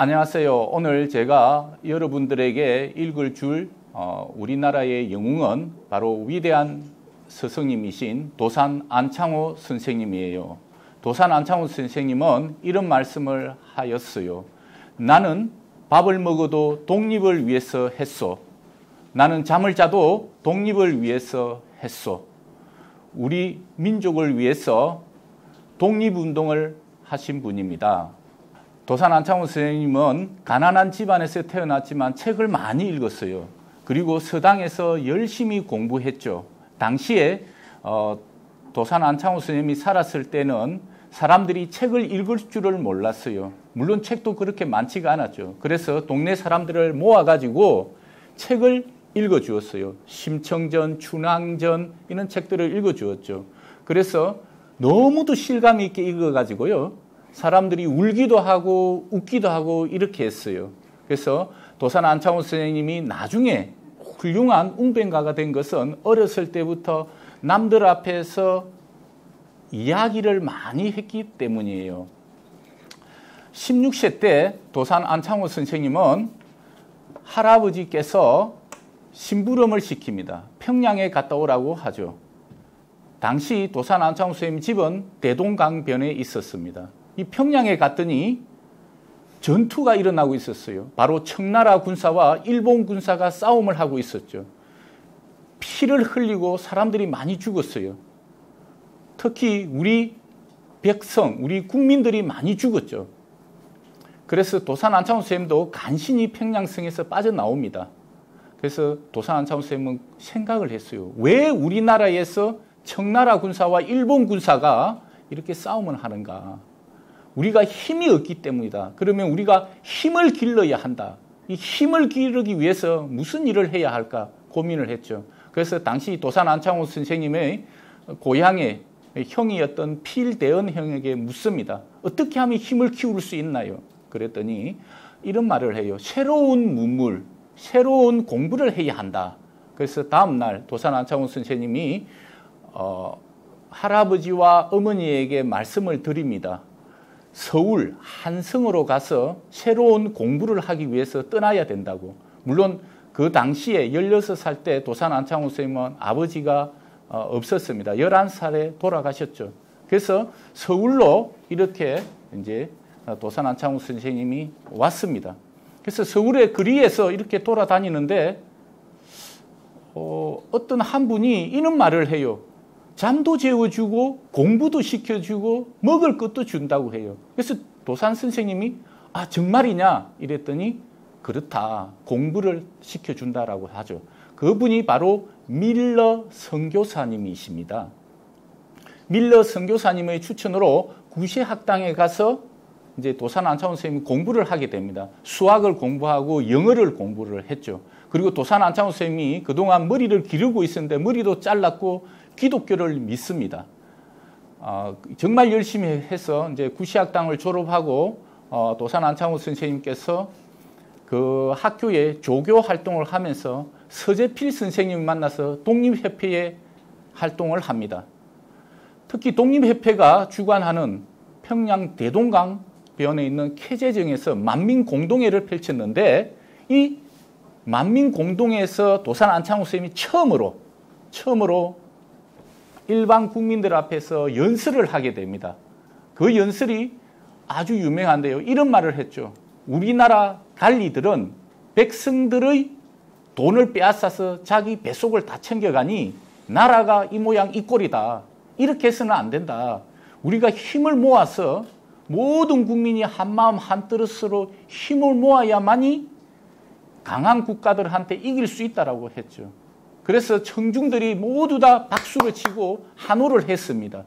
안녕하세요. 오늘 제가 여러분들에게 읽을 줄 우리나라의 영웅은 바로 위대한 스승님이신 도산 안창호 선생님이에요. 도산 안창호 선생님은 이런 말씀을 하였어요. 나는 밥을 먹어도 독립을 위해서 했소. 나는 잠을 자도 독립을 위해서 했소. 우리 민족을 위해서 독립운동을 하신 분입니다. 도산 안창호 선생님은 가난한 집안에서 태어났지만 책을 많이 읽었어요. 그리고 서당에서 열심히 공부했죠. 당시에 도산 안창호 선생님이 살았을 때는 사람들이 책을 읽을 줄을 몰랐어요. 물론 책도 그렇게 많지가 않았죠. 그래서 동네 사람들을 모아가지고 책을 읽어주었어요. 심청전, 춘향전 이런 책들을 읽어주었죠. 그래서 너무도 실감 있게 읽어가지고요. 사람들이 울기도 하고 웃기도 하고 이렇게 했어요. 그래서 도산 안창호 선생님이 나중에 훌륭한 웅변가가 된 것은 어렸을 때부터 남들 앞에서 이야기를 많이 했기 때문이에요. 16세 때 도산 안창호 선생님은 할아버지께서 심부름을 시킵니다. 평양에 갔다 오라고 하죠. 당시 도산 안창호 선생님 집은 대동강변에 있었습니다. 이 평양에 갔더니 전투가 일어나고 있었어요. 바로 청나라 군사와 일본 군사가 싸움을 하고 있었죠. 피를 흘리고 사람들이 많이 죽었어요. 특히 우리 백성, 우리 국민들이 많이 죽었죠. 그래서 도산 안창호 선생님도 간신히 평양성에서 빠져나옵니다. 그래서 도산 안창호 선생님은 생각을 했어요. 왜 우리나라에서 청나라 군사와 일본 군사가 이렇게 싸움을 하는가? 우리가 힘이 없기 때문이다. 그러면 우리가 힘을 길러야 한다. 이 힘을 기르기 위해서 무슨 일을 해야 할까 고민을 했죠. 그래서 당시 도산 안창호 선생님의 고향의 형이었던 필대은 형에게 묻습니다. 어떻게 하면 힘을 키울 수 있나요? 그랬더니 이런 말을 해요. 새로운 문물, 새로운 공부를 해야 한다. 그래서 다음 날 도산 안창호 선생님이 할아버지와 어머니에게 말씀을 드립니다. 서울 한성으로 가서 새로운 공부를 하기 위해서 떠나야 된다고. 물론 그 당시에 16살 때 도산 안창호 선생님은 아버지가 없었습니다. 11살에 돌아가셨죠. 그래서 서울로 이렇게 이제 도산 안창호 선생님이 왔습니다. 그래서 서울의 거리에서 이렇게 돌아다니는데 어떤 한 분이 이런 말을 해요. 잠도 재워주고 공부도 시켜주고 먹을 것도 준다고 해요. 그래서 도산 선생님이 정말이냐 이랬더니 그렇다. 공부를 시켜준다라고 하죠. 그분이 바로 밀러 선교사님이십니다. 밀러 선교사님의 추천으로 구시학당에 가서 이제 도산 안창호 선생님이 공부를 하게 됩니다. 수학을 공부하고 영어를 공부를 했죠. 그리고 도산 안창호 선생님이 그동안 머리를 기르고 있었는데 머리도 잘랐고 기독교를 믿습니다. 정말 열심히 해서 이제 구시학당을 졸업하고 도산 안창호 선생님께서 그 학교에 조교 활동을 하면서 서재필 선생님을 만나서 독립협회에 활동을 합니다. 특히 독립협회가 주관하는 평양 대동강변에 있는 캐제정에서 만민공동회를 펼쳤는데 이 만민공동회에서 도산 안창호 선생님이 처음으로 일반 국민들 앞에서 연설을 하게 됩니다. 그 연설이 아주 유명한데요. 이런 말을 했죠. 우리나라 관리들은 백성들의 돈을 빼앗아서 자기 뱃속을 다 챙겨가니 나라가 이 모양 이 꼴이다. 이렇게 해서는 안 된다. 우리가 힘을 모아서 모든 국민이 한마음 한뜻으로 힘을 모아야만이 강한 국가들한테 이길 수 있다라고 했죠. 그래서 청중들이 모두 다 박수를 치고 환호를 했습니다.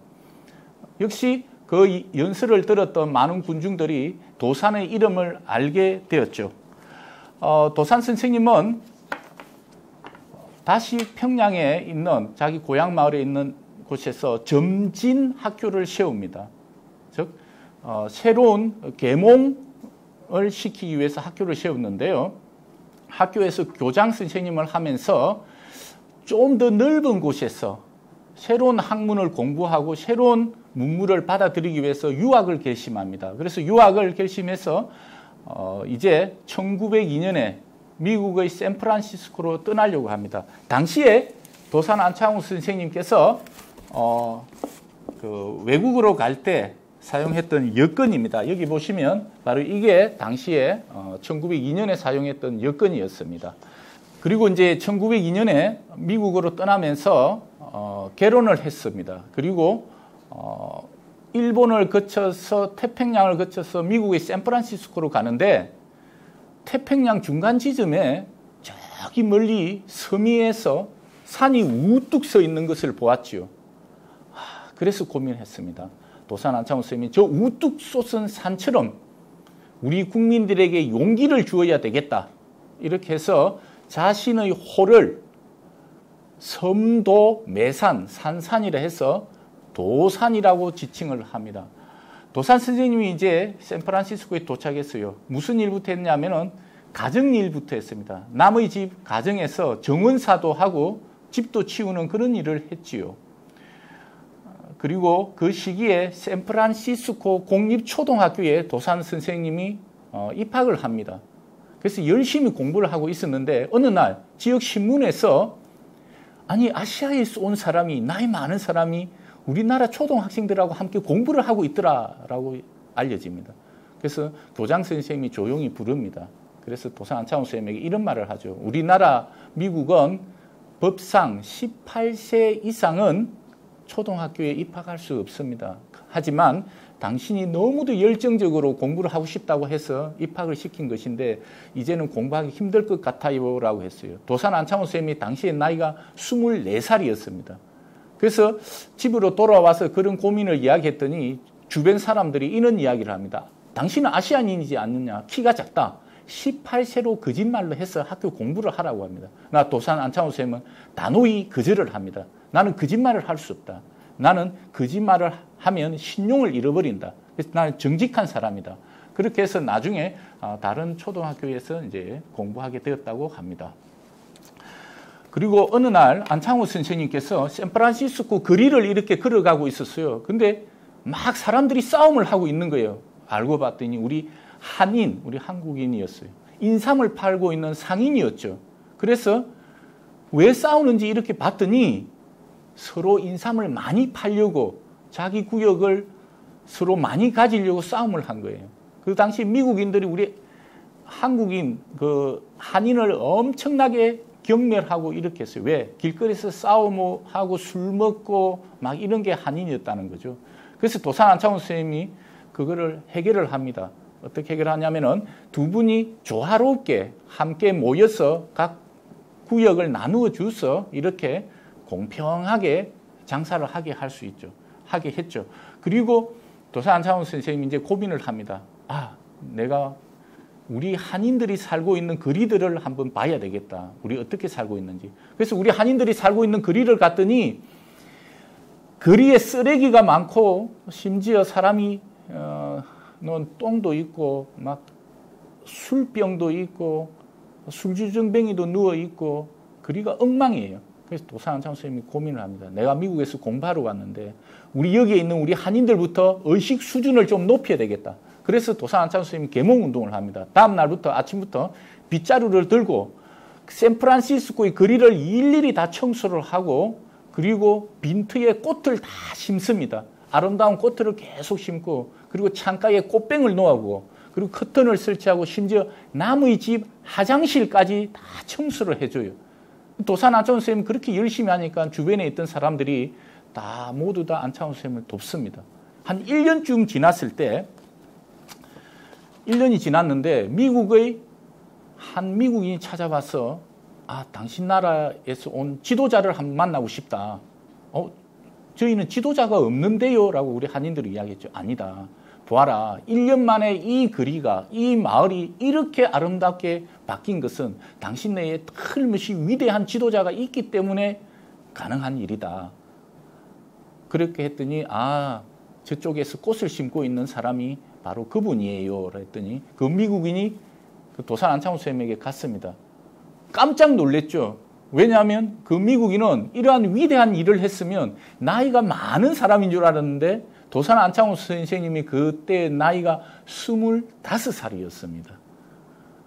역시 그 연설을 들었던 많은 군중들이 도산의 이름을 알게 되었죠. 도산 선생님은 다시 평양에 있는 자기 고향 마을에 있는 곳에서 점진 학교를 세웁니다. 즉 새로운 계몽을 시키기 위해서 학교를 세웠는데요. 학교에서 교장 선생님을 하면서 좀 더 넓은 곳에서 새로운 학문을 공부하고 새로운 문물을 받아들이기 위해서 유학을 결심합니다. 그래서 유학을 결심해서 이제 1902년에 미국의 샌프란시스코로 떠나려고 합니다. 당시에 도산 안창호 선생님께서 그 외국으로 갈 때 사용했던 여권입니다. 여기 보시면 바로 이게 당시에 1902년에 사용했던 여권이었습니다. 그리고 이제 1902년에 미국으로 떠나면서 결혼을 했습니다. 그리고 일본을 거쳐서 태평양을 거쳐서 미국의 샌프란시스코로 가는데 태평양 중간 지점에 저기 멀리 섬위에서 산이 우뚝 서 있는 것을 보았지요. 그래서 고민했습니다. 도산 안창호 선생님이 저 우뚝 솟은 산처럼 우리 국민들에게 용기를 주어야 되겠다. 이렇게 해서 자신의 호를 섬도 매산, 산산이라 해서 도산이라고 지칭을 합니다. 도산 선생님이 이제 샌프란시스코에 도착했어요. 무슨 일부터 했냐면은 가정 일부터 했습니다. 남의 집 가정에서 정원사도 하고 집도 치우는 그런 일을 했지요. 그리고 그 시기에 샌프란시스코 공립초등학교에 도산 선생님이 입학을 합니다. 그래서 열심히 공부를 하고 있었는데 어느 날 지역 신문에서 아니 아시아에서 온 사람이 나이 많은 사람이 우리나라 초등학생들하고 함께 공부를 하고 있더라라고 알려집니다. 그래서 교장 선생님이 조용히 부릅니다. 그래서 도산 안창호 선생님에게 이런 말을 하죠. 우리나라 미국은 법상 18세 이상은 초등학교에 입학할 수 없습니다. 하지만 당신이 너무도 열정적으로 공부를 하고 싶다고 해서 입학을 시킨 것인데 이제는 공부하기 힘들 것 같아요 라고 했어요. 도산 안창호 선생님이 당시에 나이가 24살이었습니다. 그래서 집으로 돌아와서 그런 고민을 이야기했더니 주변 사람들이 이런 이야기를 합니다. 당신은 아시아인이지 않느냐? 키가 작다. 18세로 거짓말로 해서 학교 공부를 하라고 합니다. 나 도산 안창호 선생님은 단호히 거절을 합니다. 나는 거짓말을 할 수 없다. 나는 거짓말을 하면 신용을 잃어버린다. 그래서 나는 정직한 사람이다. 그렇게 해서 나중에 다른 초등학교에서 이제 공부하게 되었다고 합니다. 그리고 어느 날 안창호 선생님께서 샌프란시스코 거리를 이렇게 걸어가고 있었어요. 근데 막 사람들이 싸움을 하고 있는 거예요. 알고 봤더니 우리 한인, 우리 한국인이었어요. 인삼을 팔고 있는 상인이었죠. 그래서 왜 싸우는지 이렇게 봤더니 서로 인삼을 많이 팔려고 자기 구역을 서로 많이 가지려고 싸움을 한 거예요. 그 당시 미국인들이 우리 한국인, 그 한인을 엄청나게 경멸하고 이렇게 했어요. 왜? 길거리에서 싸움하고 술 먹고 막 이런 게 한인이었다는 거죠. 그래서 도산 안창호 선생님이 그거를 해결을 합니다. 어떻게 해결하냐면은 두 분이 조화롭게 함께 모여서 각 구역을 나누어 줘서 이렇게 공평하게 장사를 하게 할 수 있죠. 하게 했죠. 그리고 도산 안창호 선생님이 이제 고민을 합니다. 내가 우리 한인들이 살고 있는 거리들을 한번 봐야 되겠다. 우리 어떻게 살고 있는지. 그래서 우리 한인들이 살고 있는 거리를 갔더니 거리에 쓰레기가 많고 심지어 사람이 놓은 똥도 있고 막 술병도 있고 술주정뱅이도 누워 있고 거리가 엉망이에요. 그래서 도산 안창호 선생님이 고민을 합니다. 내가 미국에서 공부하러 왔는데 우리 여기에 있는 우리 한인들부터 의식 수준을 좀 높여야 되겠다. 그래서 도산 안창호 선생님이 계몽운동을 합니다. 다음 날부터 아침부터 빗자루를 들고 샌프란시스코의 거리를 일일이 다 청소를 하고 그리고 빈트에 꽃을 다 심습니다. 아름다운 꽃들을 계속 심고 그리고 창가에 꽃뱅을 놓고 그리고 커튼을 설치하고 심지어 남의 집 화장실까지 다 청소를 해줘요. 도산 안창호 선생님이 그렇게 열심히 하니까 주변에 있던 사람들이 다 모두 다 안창호 선생님을 돕습니다. 한 1년쯤 지났을 때 1년이 지났는데 미국의 한 미국인이 찾아와서 당신 나라에서 온 지도자를 한번 만나고 싶다. 저희는 지도자가 없는데요 라고 우리 한인들이 이야기했죠. 아니다. 보아라. 1년 만에 이 거리가 이 마을이 이렇게 아름답게 바뀐 것은 당신 내에 틀림없이 위대한 지도자가 있기 때문에 가능한 일이다. 그렇게 했더니 저쪽에서 꽃을 심고 있는 사람이 바로 그분이에요. 했더니 그 미국인이 그 도산 안창호 선생님에게 갔습니다. 깜짝 놀랐죠. 왜냐하면 그 미국인은 이러한 위대한 일을 했으면 나이가 많은 사람인 줄 알았는데 도산 안창호 선생님이 그때 나이가 25살이었습니다.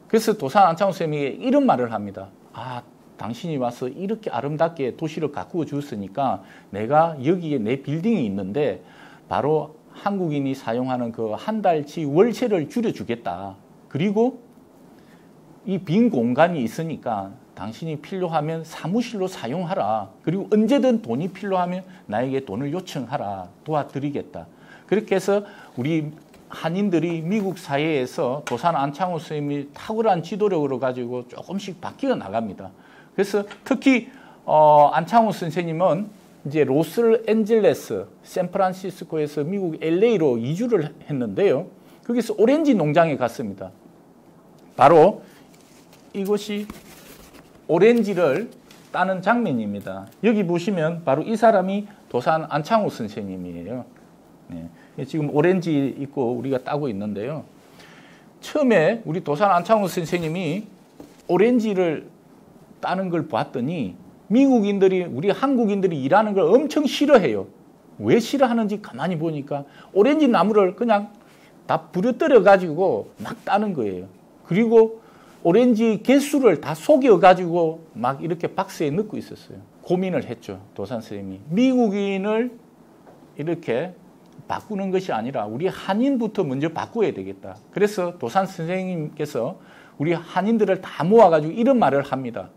그래서 도산 안창호 선생님이 이런 말을 합니다. 아, 당신이 와서 이렇게 아름답게 도시를 가꾸어 주었으니까 내가 여기에 내 빌딩이 있는데 바로 한국인이 사용하는 그 한 달치 월세를 줄여주겠다. 그리고 이 빈 공간이 있으니까 당신이 필요하면 사무실로 사용하라. 그리고 언제든 돈이 필요하면 나에게 돈을 요청하라. 도와드리겠다. 그렇게 해서 우리 한인들이 미국 사회에서 도산 안창호 선생님이 탁월한 지도력으로 가지고 조금씩 바뀌어 나갑니다. 그래서 특히 안창호 선생님은 이제 로스앤젤레스, 샌프란시스코에서 미국 LA로 이주를 했는데요. 거기서 오렌지 농장에 갔습니다. 바로 이것이 오렌지를 따는 장면입니다. 여기 보시면 바로 이 사람이 도산 안창호 선생님이에요. 네. 지금 오렌지 있고 우리가 따고 있는데요. 처음에 우리 도산 안창호 선생님이 오렌지를 따는 걸 봤더니 미국인들이, 우리 한국인들이 일하는 걸 엄청 싫어해요. 왜 싫어하는지 가만히 보니까 오렌지 나무를 그냥 다 부러뜨려 가지고 막 따는 거예요. 그리고 오렌지 개수를 다 속여 가지고 막 이렇게 박스에 넣고 있었어요. 고민을 했죠. 도산 선생님이. 미국인을 이렇게 바꾸는 것이 아니라 우리 한인부터 먼저 바꿔야 되겠다. 그래서 도산 선생님께서 우리 한인들을 다 모아가지고 이런 말을 합니다.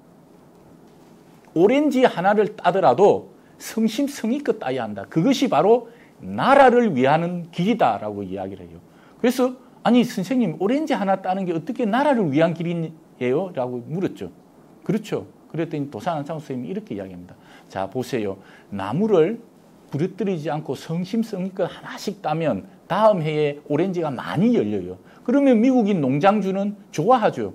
오렌지 하나를 따더라도 성심성의껏 따야 한다. 그것이 바로 나라를 위하는 길이다라고 이야기를 해요. 그래서 아니 선생님 오렌지 하나 따는 게 어떻게 나라를 위한 길이에요? 라고 물었죠. 그렇죠. 그랬더니 도산 안창호 선생님이 이렇게 이야기합니다. 자 보세요. 나무를 부러뜨리지 않고 성심성의껏 하나씩 따면 다음 해에 오렌지가 많이 열려요. 그러면 미국인 농장주는 좋아하죠.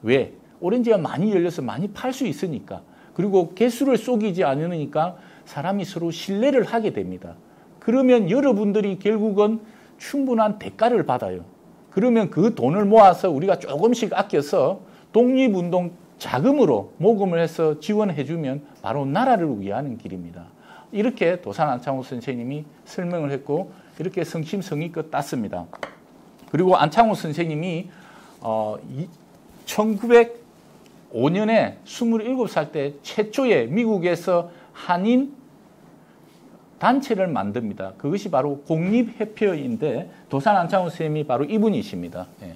왜? 오렌지가 많이 열려서 많이 팔 수 있으니까. 그리고 개수를 속이지 않으니까 사람이 서로 신뢰를 하게 됩니다. 그러면 여러분들이 결국은 충분한 대가를 받아요. 그러면 그 돈을 모아서 우리가 조금씩 아껴서 독립운동 자금으로 모금을 해서 지원해주면 바로 나라를 위하는 길입니다. 이렇게 도산 안창호 선생님이 설명을 했고 이렇게 성심성의껏 땄습니다. 그리고 안창호 선생님이 1905년에 27살 때 최초의 미국에서 한인 단체를 만듭니다. 그것이 바로 공립협회인데 도산 안창호 선생님이 바로 이분이십니다. 예.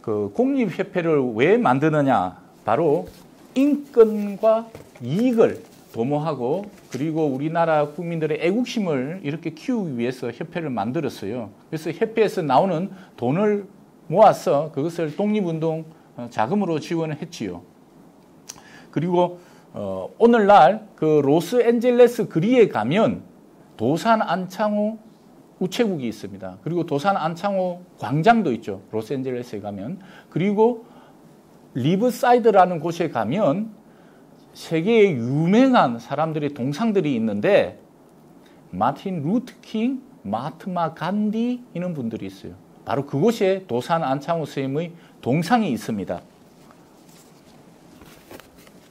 그 공립협회를 왜 만드느냐? 바로 인권과 이익을 도모하고 그리고 우리나라 국민들의 애국심을 이렇게 키우기 위해서 협회를 만들었어요. 그래서 협회에서 나오는 돈을 모아서 그것을 독립운동 자금으로 지원을 했지요. 그리고 오늘날 그 로스앤젤레스 거리에 가면 도산 안창호 우체국이 있습니다. 그리고 도산 안창호 광장도 있죠. 로스앤젤레스에 가면. 그리고 리버사이드라는 곳에 가면 세계에 유명한 사람들의 동상들이 있는데 마틴 루터 킹, 마하트마 간디 이런 분들이 있어요. 바로 그곳에 도산 안창호 선생님의 동상이 있습니다.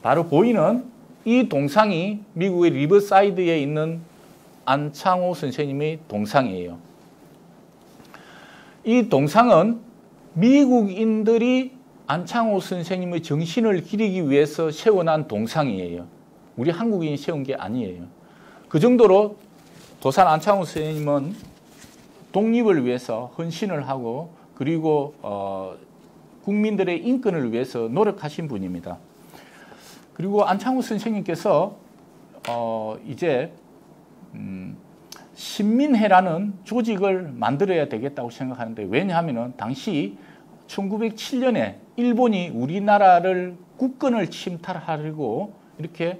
바로 보이는 이 동상이 미국의 리버사이드에 있는 안창호 선생님의 동상이에요. 이 동상은 미국인들이 안창호 선생님의 정신을 기리기 위해서 세워난 동상이에요. 우리 한국인이 세운 게 아니에요. 그 정도로 도산 안창호 선생님은 독립을 위해서 헌신을 하고 그리고 국민들의 인권을 위해서 노력하신 분입니다. 그리고 안창호 선생님께서 이제 신민회라는 조직을 만들어야 되겠다고 생각하는데 왜냐하면 당시 1907년에 일본이 우리나라를 국권을 침탈하려고 이렇게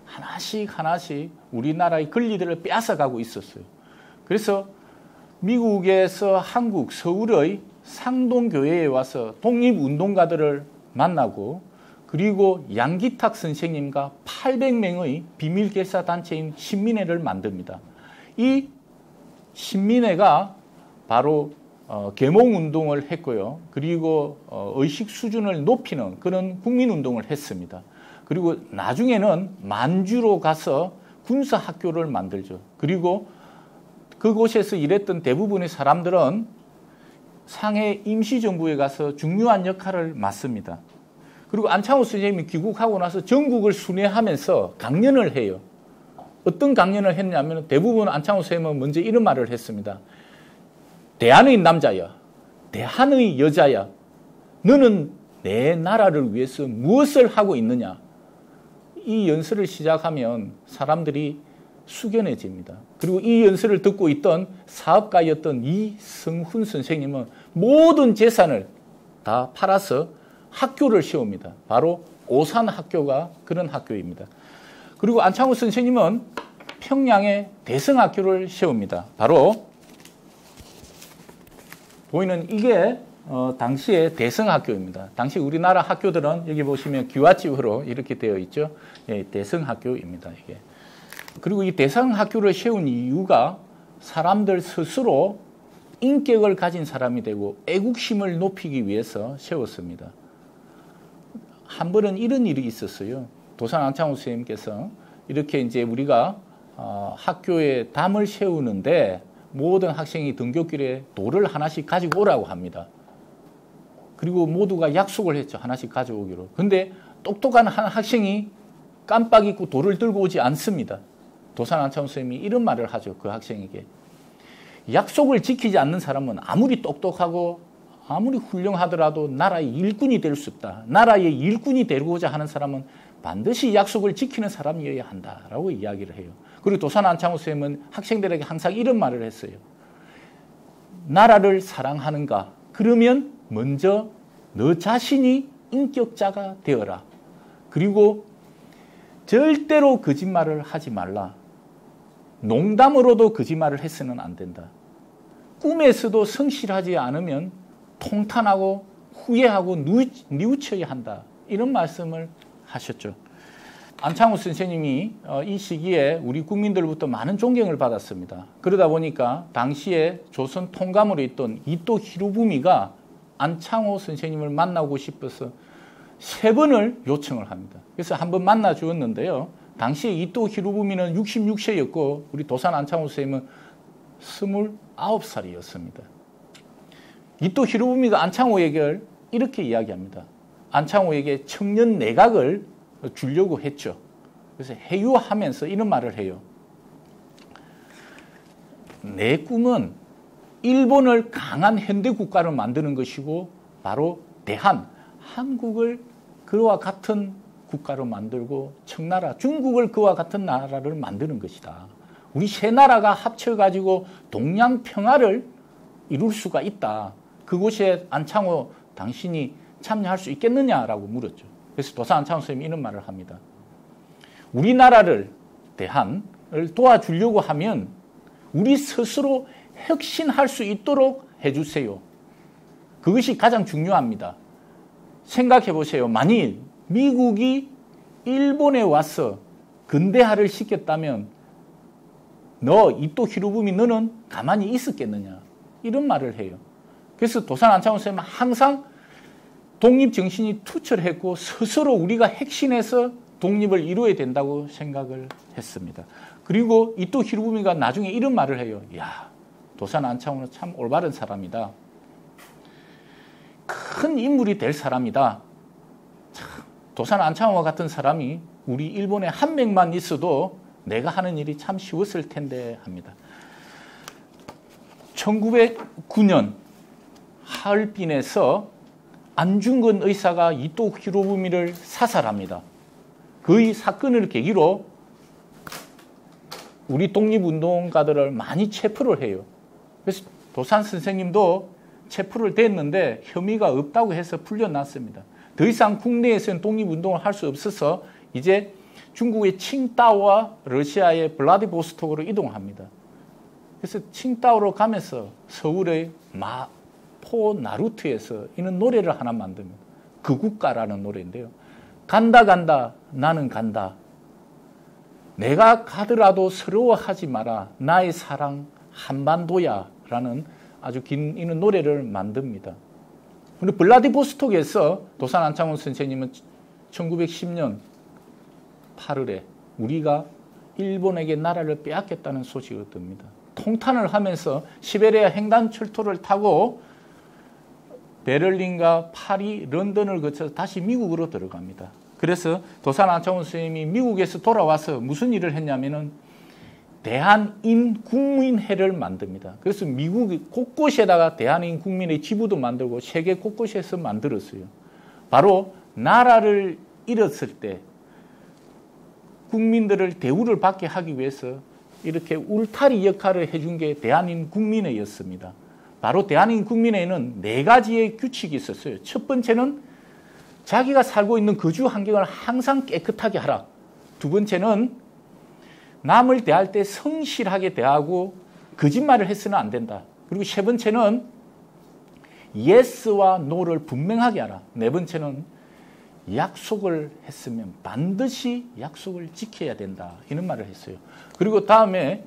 하나씩 우리나라의 권리들을 빼앗아가고 있었어요. 그래서 미국에서 한국 서울의 상동교회에 와서 독립운동가들을 만나고 그리고 양기탁 선생님과 800명의 비밀결사단체인 신민회를 만듭니다. 이 신민회가 바로 계몽운동을 했고요. 그리고 의식 수준을 높이는 그런 국민운동을 했습니다. 그리고 나중에는 만주로 가서 군사학교를 만들죠. 그리고 그곳에서 일했던 대부분의 사람들은 상해 임시정부에 가서 중요한 역할을 맡습니다. 그리고 안창호 선생님이 귀국하고 나서 전국을 순회하면서 강연을 해요. 어떤 강연을 했냐면 대부분 안창호 선생님은 먼저 이런 말을 했습니다. 대한의 남자야, 대한의 여자야, 너는 내 나라를 위해서 무엇을 하고 있느냐. 이 연설을 시작하면 사람들이 숙연해집니다. 그리고 이 연설을 듣고 있던 사업가였던 이성훈 선생님은 모든 재산을 다 팔아서 학교를 세웁니다. 바로 오산학교가 그런 학교입니다. 그리고 안창호 선생님은 평양에 대성학교를 세웁니다. 바로 보이는 이게 당시의 대성학교입니다. 당시 우리나라 학교들은 여기 보시면 기와집으로 이렇게 되어 있죠. 예, 대성학교입니다. 이게. 그리고 이 대성학교를 세운 이유가 사람들 스스로 인격을 가진 사람이 되고 애국심을 높이기 위해서 세웠습니다. 한 번은 이런 일이 있었어요. 도산 안창호 선생님께서 이렇게 이제 우리가 학교에 담을 세우는데 모든 학생이 등굣길에 돌을 하나씩 가지고 오라고 합니다. 그리고 모두가 약속을 했죠. 하나씩 가져오기로. 근데 똑똑한 한 학생이 깜빡 잊고 돌을 들고 오지 않습니다. 도산 안창호 선생님이 이런 말을 하죠. 그 학생에게. 약속을 지키지 않는 사람은 아무리 똑똑하고 아무리 훌륭하더라도 나라의 일꾼이 될 수 없다. 나라의 일꾼이 되고자 하는 사람은 반드시 약속을 지키는 사람이어야 한다라고 이야기를 해요. 그리고 도산 안창호 선생님은 학생들에게 항상 이런 말을 했어요. 나라를 사랑하는가? 그러면 먼저 너 자신이 인격자가 되어라. 그리고 절대로 거짓말을 하지 말라. 농담으로도 거짓말을 해서는 안 된다. 꿈에서도 성실하지 않으면 통탄하고 후회하고 뉘우쳐야 한다. 이런 말씀을 하셨죠. 안창호 선생님이 이 시기에 우리 국민들로부터 많은 존경을 받았습니다. 그러다 보니까 당시에 조선 통감으로 있던 이토 히로부미가 안창호 선생님을 만나고 싶어서 3번을 요청을 합니다. 그래서 한번 만나 주었는데요. 당시에 이토 히로부미는 66세였고 우리 도산 안창호 선생님은 29살이었습니다. 이토 히로부미가 안창호에게 이렇게 이야기합니다. 안창호에게 청년 내각을 주려고 했죠. 그래서 해유하면서 이런 말을 해요. 내 꿈은 일본을 강한 현대 국가를 만드는 것이고 바로 대한, 한국을 그와 같은 국가로 만들고 청나라, 중국을 그와 같은 나라를 만드는 것이다. 우리 세 나라가 합쳐가지고 동양 평화를 이룰 수가 있다. 그곳에 안창호 당신이 참여할 수 있겠느냐라고 물었죠. 그래서 도산 안창호 선생님이 이런 말을 합니다. 우리나라를 대한을 도와주려고 하면 우리 스스로 혁신할 수 있도록 해주세요. 그것이 가장 중요합니다. 생각해 보세요. 만일 미국이 일본에 와서 근대화를 시켰다면 너 이토 히로부미 너는 가만히 있었겠느냐. 이런 말을 해요. 그래서 도산 안창호 선생님은 항상 독립정신이 투철했고 스스로 우리가 핵심에서 독립을 이루어야 된다고 생각을 했습니다. 그리고 이토 히로부미가 나중에 이런 말을 해요. 야, 도산 안창호는 참 올바른 사람이다. 큰 인물이 될 사람이다. 참, 도산 안창호와 같은 사람이 우리 일본에 한 명만 있어도 내가 하는 일이 참 쉬웠을 텐데 합니다. 1909년 하얼빈에서 안중근 의사가 이토 히로부미를 사살합니다. 그 사건을 계기로 우리 독립운동가들을 많이 체포를 해요. 그래서 도산 선생님도 체포를 됐는데 혐의가 없다고 해서 풀려났습니다. 더 이상 국내에서는 독립운동을 할 수 없어서 이제 중국의 칭다오와 러시아의 블라디보스톡으로 이동합니다. 그래서 칭다오로 가면서 서울의 마포나루트에서 이런 노래를 하나 만듭니다. 그 국가라는 노래인데요. 간다 간다 나는 간다. 내가 가더라도 서러워하지 마라. 나의 사랑 한반도야 라는 아주 긴 이런 노래를 만듭니다. 그리고 블라디보스톡에서 도산 안창호 선생님은 1910년 8월에 우리가 일본에게 나라를 빼앗겼다는 소식을 듭니다. 통탄을 하면서 시베리아 횡단 철도를 타고 베를린과 파리, 런던을 거쳐서 다시 미국으로 들어갑니다. 그래서 도산 안창호 선생님이 미국에서 돌아와서 무슨 일을 했냐면은 대한인국민회를 만듭니다. 그래서 미국 곳곳에다가 대한인국민의 지부도 만들고 세계 곳곳에서 만들었어요. 바로 나라를 잃었을 때 국민들을 대우를 받게 하기 위해서 이렇게 울타리 역할을 해준 게 대한인국민회였습니다. 바로 대한민국민회에는 4가지의 규칙이 있었어요. 첫 번째는 자기가 살고 있는 거주 환경을 항상 깨끗하게 하라. 두 번째는 남을 대할 때 성실하게 대하고 거짓말을 해서는 안 된다. 그리고 세 번째는 예스와 노를 분명하게 하라. 네 번째는 약속을 했으면 반드시 약속을 지켜야 된다. 이런 말을 했어요. 그리고 다음에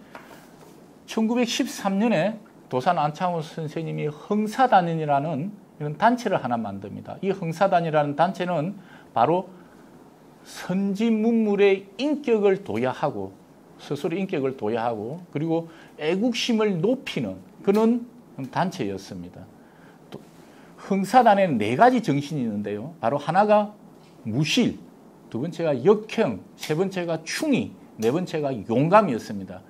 1913년에 도산 안창호 선생님이 흥사단이라는 이런 단체를 하나 만듭니다. 이 흥사단이라는 단체는 바로 선지문물의 인격을 도야하고 스스로 인격을 도야하고 그리고 애국심을 높이는 그런 단체였습니다. 흥사단에는 4가지 정신이 있는데요. 바로 하나가 무실, 두 번째가 역형, 세 번째가 충의, 네 번째가 용감이었습니다.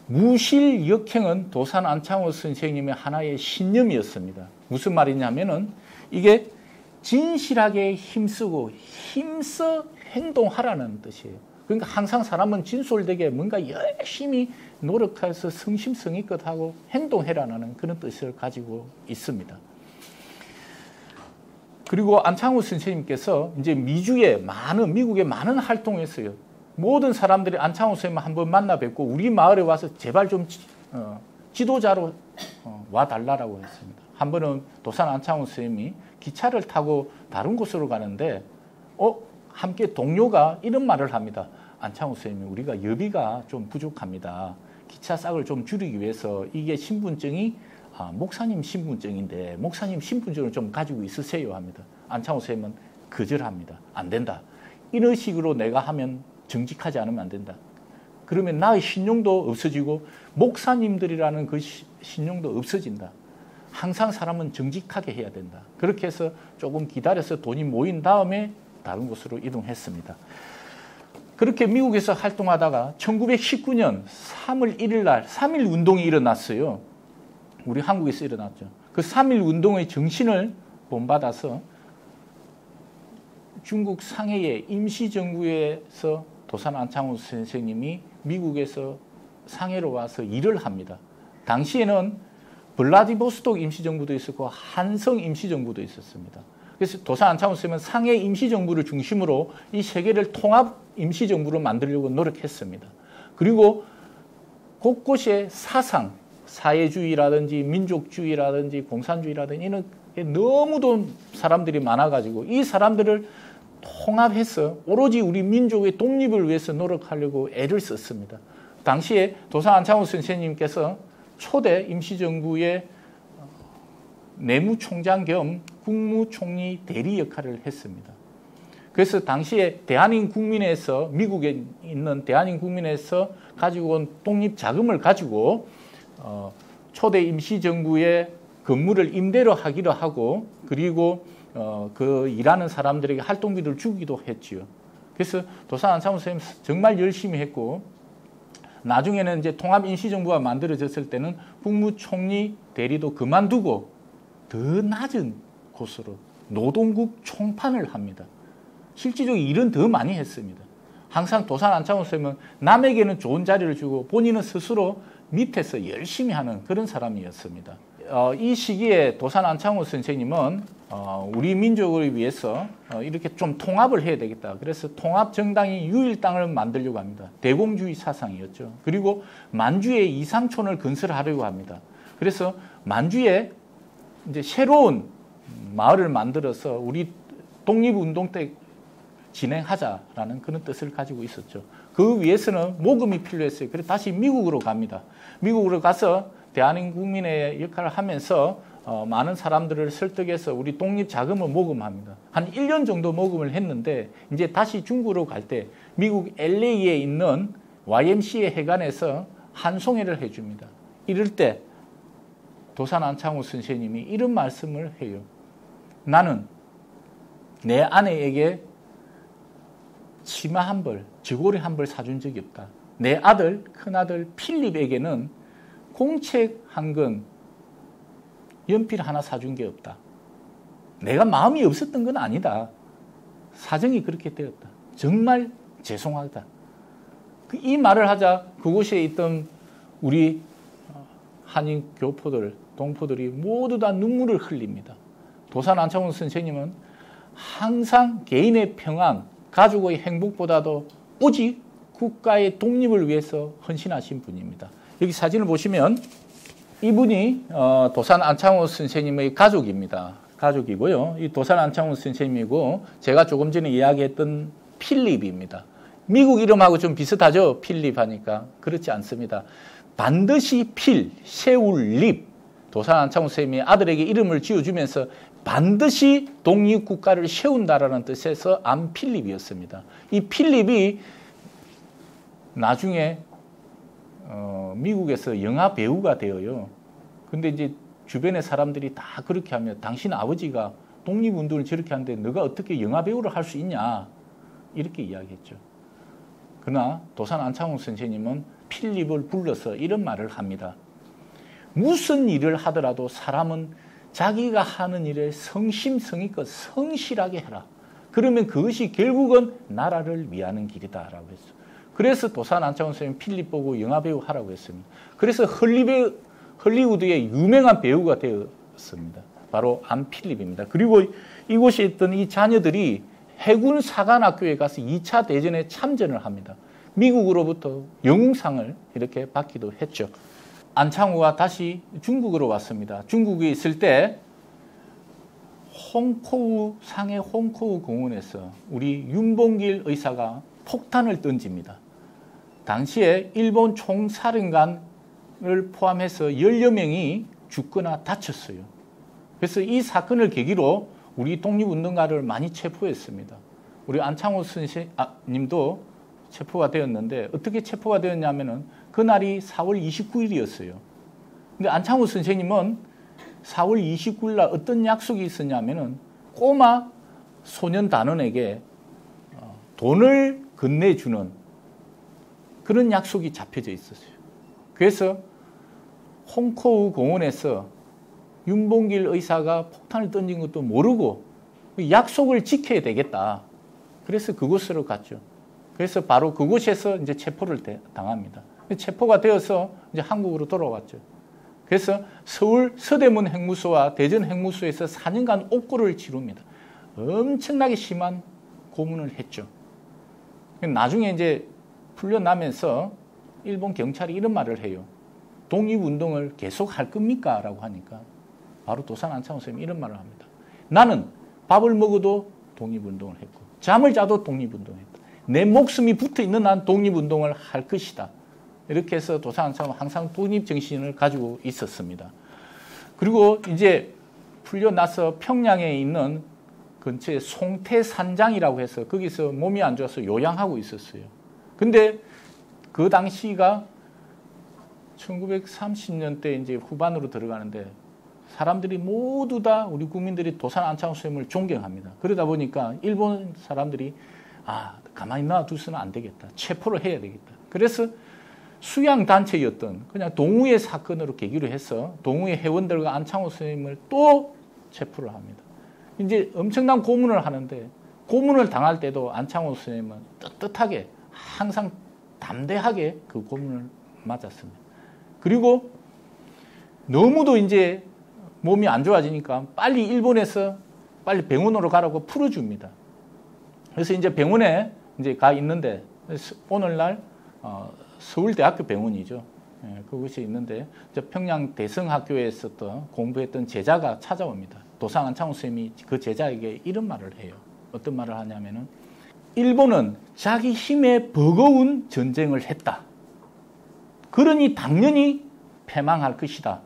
무실 역행은 도산 안창호 선생님의 하나의 신념이었습니다. 무슨 말이냐면은 이게 진실하게 힘쓰고 힘써 행동하라는 뜻이에요. 그러니까 항상 사람은 진솔되게 뭔가 열심히 노력해서 성심성의껏 하고 행동해라는 그런 뜻을 가지고 있습니다. 그리고 안창호 선생님께서 이제 미국에 많은 활동을 했어요. 모든 사람들이 안창호 선생님을 한번 만나 뵙고 우리 마을에 와서 제발 좀 지도자로 와달라고 했습니다. 한 번은 도산 안창호 선생님이 기차를 타고 다른 곳으로 가는데 함께 동료가 이런 말을 합니다. 안창호 선생님, 우리가 여비가 좀 부족합니다. 기차 싹을 좀 줄이기 위해서 이게 신분증이 목사님 신분증인데 목사님 신분증을 좀 가지고 있으세요 합니다. 안창호 선생님은 거절합니다. 안 된다. 이런 식으로 내가 하면 정직하지 않으면 안 된다. 그러면 나의 신용도 없어지고 목사님들이라는 그 신용도 없어진다. 항상 사람은 정직하게 해야 된다. 그렇게 해서 조금 기다려서 돈이 모인 다음에 다른 곳으로 이동했습니다. 그렇게 미국에서 활동하다가 1919년 3월 1일 날 3.1 운동이 일어났어요. 우리 한국에서 일어났죠. 그 3.1 운동의 정신을 본받아서 중국 상해의 임시정부에서 도산 안창호 선생님이 미국에서 상해로 와서 일을 합니다. 당시에는 블라디보스톡 임시정부도 있었고 한성 임시정부도 있었습니다. 그래서 도산 안창호 선생님은 상해 임시정부를 중심으로 이 세계를 통합 임시정부로 만들려고 노력했습니다. 그리고 곳곳에 사상, 사회주의라든지 민족주의라든지 공산주의라든지 이런 너무도 사람들이 많아가지고 이 사람들을 통합해서 오로지 우리 민족의 독립을 위해서 노력하려고 애를 썼습니다. 당시에 도산 안창호 선생님께서 초대 임시정부의 내무총장 겸 국무총리 대리 역할을 했습니다. 그래서 당시에 대한민국민회에서 미국에 있는 대한민국민회에서 가지고 온 독립자금을 가지고 초대 임시정부의 건물을 임대로 하기로 하고 그리고 그 일하는 사람들에게 활동비를 주기도 했지요. 그래서 도산 안창호 선생님 정말 열심히 했고 나중에는 이제 통합 임시정부가 만들어졌을 때는 국무총리 대리도 그만두고 더 낮은 곳으로 노동국 총판을 합니다. 실질적으로 일은 더 많이 했습니다. 항상 도산 안창호 선생님은 남에게는 좋은 자리를 주고 본인은 스스로 밑에서 열심히 하는 그런 사람이었습니다. 이 시기에 도산 안창호 선생님은 우리 민족을 위해서 이렇게 좀 통합을 해야 되겠다. 그래서 통합정당이 유일당을 만들려고 합니다. 대공주의 사상이었죠. 그리고 만주에 이상촌을 건설하려고 합니다. 그래서 만주에 이제 새로운 마을을 만들어서 우리 독립운동 때 진행하자라는 그런 뜻을 가지고 있었죠. 그 위해서는 모금이 필요했어요. 그래서 다시 미국으로 갑니다. 미국으로 가서 대한민국민의 역할을 하면서 많은 사람들을 설득해서 우리 독립 자금을 모금합니다. 한 1년 정도 모금을 했는데 이제 다시 중국으로 갈 때 미국 LA에 있는 YMCA 해관에서 한송회를 해줍니다. 이럴 때 도산 안창호 선생님이 이런 말씀을 해요. 나는 내 아내에게 치마 한 벌, 저고리 한 벌 사준 적이 없다. 내 아들, 큰아들 필립에게는 공책 한 권, 연필 하나 사준 게 없다. 내가 마음이 없었던 건 아니다. 사정이 그렇게 되었다. 정말 죄송하다. 이 말을 하자 그곳에 있던 우리 한인 교포들, 동포들이 모두 다 눈물을 흘립니다. 도산 안창호 선생님은 항상 개인의 평안, 가족의 행복보다도 오직 국가의 독립을 위해서 헌신하신 분입니다. 여기 사진을 보시면 이분이 도산 안창호 선생님의 가족입니다. 가족이고요. 이 도산 안창호 선생님이고 제가 조금 전에 이야기했던 필립입니다. 미국 이름하고 좀 비슷하죠? 필립 하니까. 그렇지 않습니다. 반드시 필, 세울, 립. 도산 안창호 선생님이 아들에게 이름을 지어주면서 반드시 독립국가를 세운다라는 뜻에서 안필립이었습니다. 이 필립이 나중에 미국에서 영화 배우가 되어요. 근데 이제 주변의 사람들이 다 그렇게 하면 당신 아버지가 독립운동을 저렇게 하는데 너가 어떻게 영화 배우를 할 수 있냐 이렇게 이야기했죠. 그러나 도산 안창호 선생님은 필립을 불러서 이런 말을 합니다. 무슨 일을 하더라도 사람은 자기가 하는 일에 성심성의껏 성실하게 해라. 그러면 그것이 결국은 나라를 위하는 길이다라고 했어요. 그래서 도산 안창호 선생님 필립 보고 영화배우 하라고 했습니다. 그래서 헐리우드의 유명한 배우가 되었습니다. 바로 안필립입니다. 그리고 이곳에 있던 이 자녀들이 해군 사관학교에 가서 2차 대전에 참전을 합니다. 미국으로부터 영웅상을 이렇게 받기도 했죠. 안창호가 다시 중국으로 왔습니다. 중국에 있을 때 상해 홍코우 공원에서 우리 윤봉길 의사가 폭탄을 던집니다. 당시에 일본 총사령관을 포함해서 10여 명이 죽거나 다쳤어요. 그래서 이 사건을 계기로 우리 독립운동가를 많이 체포했습니다. 우리 안창호 선생님도 체포가 되었는데 어떻게 체포가 되었냐면은 그날이 4월 29일이었어요. 근데 안창호 선생님은 4월 29일 날 어떤 약속이 있었냐면은 꼬마 소년 단원에게 돈을 건네주는 그런 약속이 잡혀져 있었어요. 그래서 홍코우 공원에서 윤봉길 의사가 폭탄을 던진 것도 모르고 약속을 지켜야 되겠다. 그래서 그곳으로 갔죠. 그래서 바로 그곳에서 이제 체포를 당합니다. 체포가 되어서 이제 한국으로 돌아왔죠. 그래서 서울 서대문 행무소와 대전 행무소에서 4년간 옥고를 치릅니다. 엄청나게 심한 고문을 했죠. 나중에 이제 풀려나면서 일본 경찰이 이런 말을 해요. 독립운동을 계속 할 겁니까? 라고 하니까 바로 도산 안창호 선생님이 이런 말을 합니다. 나는 밥을 먹어도 독립운동을 했고 잠을 자도 독립운동을 했다. 내 목숨이 붙어있는 한 독립운동을 할 것이다. 이렇게 해서 도산 안창호는 항상 독립정신을 가지고 있었습니다. 그리고 이제 풀려나서 평양에 있는 근처에 송태산장이라고 해서 거기서 몸이 안 좋아서 요양하고 있었어요. 근데 그 당시가 1930년대 이제 후반으로 들어가는데 사람들이 모두 다 우리 국민들이 도산 안창호 선생님을 존경합니다. 그러다 보니까 일본 사람들이 가만히 놔두서는 안 되겠다. 체포를 해야 되겠다. 그래서 수양단체였던 그냥 동우의 사건으로 계기로 해서 동우의 회원들과 안창호 선생님을 또 체포를 합니다. 이제 엄청난 고문을 하는데 고문을 당할 때도 안창호 선생님은 떳떳하게 항상 담대하게 그 고문을 맞았습니다. 그리고 너무도 이제 몸이 안 좋아지니까 빨리 일본에서 빨리 병원으로 가라고 풀어줍니다. 그래서 이제 병원에 이제 가 있는데 오늘날 서울대학교 병원이죠. 그곳에 있는데 평양 대성학교에서 공부했던 제자가 찾아옵니다. 도산 안창호 선생님이 그 제자에게 이런 말을 해요. 어떤 말을 하냐면은 일본은 자기 힘에 버거운 전쟁을 했다. 그러니 당연히 패망할 것이다.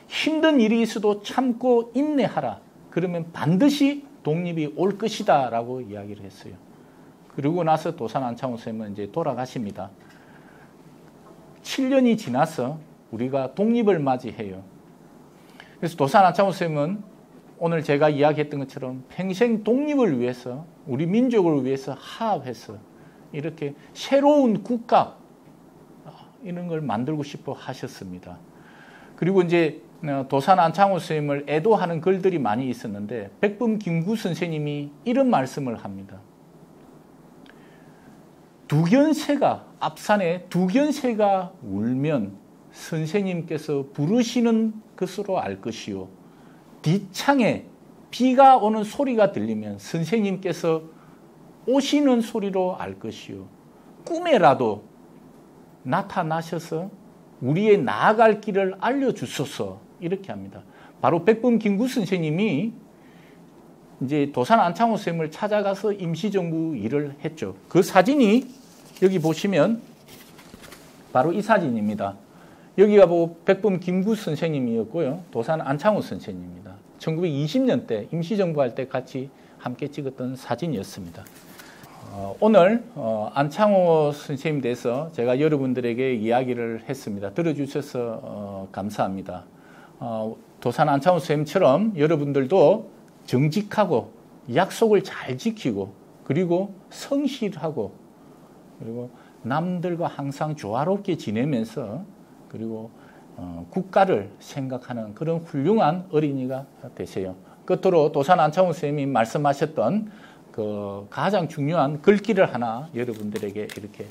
힘든 일이 있어도 참고 인내하라. 그러면 반드시 독립이 올 것이다. 라고 이야기를 했어요. 그러고 나서 도산 안창호 선생님은 이제 돌아가십니다. 7년이 지나서 우리가 독립을 맞이해요. 그래서 도산 안창호 쌤은 오늘 제가 이야기했던 것처럼 평생 독립을 위해서, 우리 민족을 위해서 하합해서 이렇게 새로운 국가 이런 걸 만들고 싶어 하셨습니다. 그리고 이제 도산 안창호 선생님을 애도하는 글들이 많이 있었는데 백범 김구 선생님이 이런 말씀을 합니다. 두견새가, 앞산에 두견새가 울면 선생님께서 부르시는 것으로 알 것이요, 뒷창에 비가 오는 소리가 들리면 선생님께서 오시는 소리로 알 것이요, 꿈에라도 나타나셔서 우리의 나아갈 길을 알려주소서, 이렇게 합니다. 바로 백범 김구 선생님이 이제 도산 안창호 쌤을 찾아가서 임시정부 일을 했죠. 그 사진이 여기 보시면 바로 이 사진입니다. 여기가 백범 김구 선생님이었고요. 도산 안창호 선생님입니다. 1920년대 임시정부 할 때 같이 함께 찍었던 사진이었습니다. 오늘 안창호 선생님에 대해서 제가 여러분들에게 이야기를 했습니다. 들어주셔서 감사합니다. 도산 안창호 선생님처럼 여러분들도 정직하고 약속을 잘 지키고 그리고 성실하고 그리고 남들과 항상 조화롭게 지내면서 그리고 국가를 생각하는 그런 훌륭한 어린이가 되세요. 끝으로 도산 안창호 선생님이 말씀하셨던 그 가장 중요한 글귀를 하나 여러분들에게 이렇게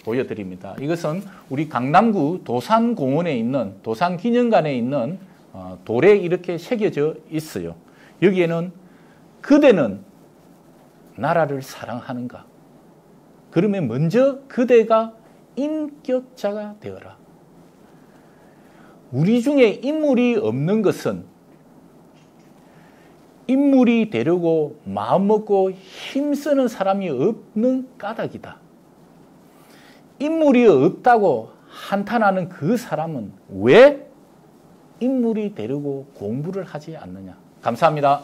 보여드립니다. 이것은 우리 강남구 도산공원에 있는 도산기념관에 있는 돌에 이렇게 새겨져 있어요. 여기에는 그대는 나라를 사랑하는가? 그러면 먼저 그대가 인격자가 되어라. 우리 중에 인물이 없는 것은 인물이 되려고 마음먹고 힘쓰는 사람이 없는 까닭이다. 인물이 없다고 한탄하는 그 사람은 왜 인물이 되려고 공부를 하지 않느냐. 감사합니다.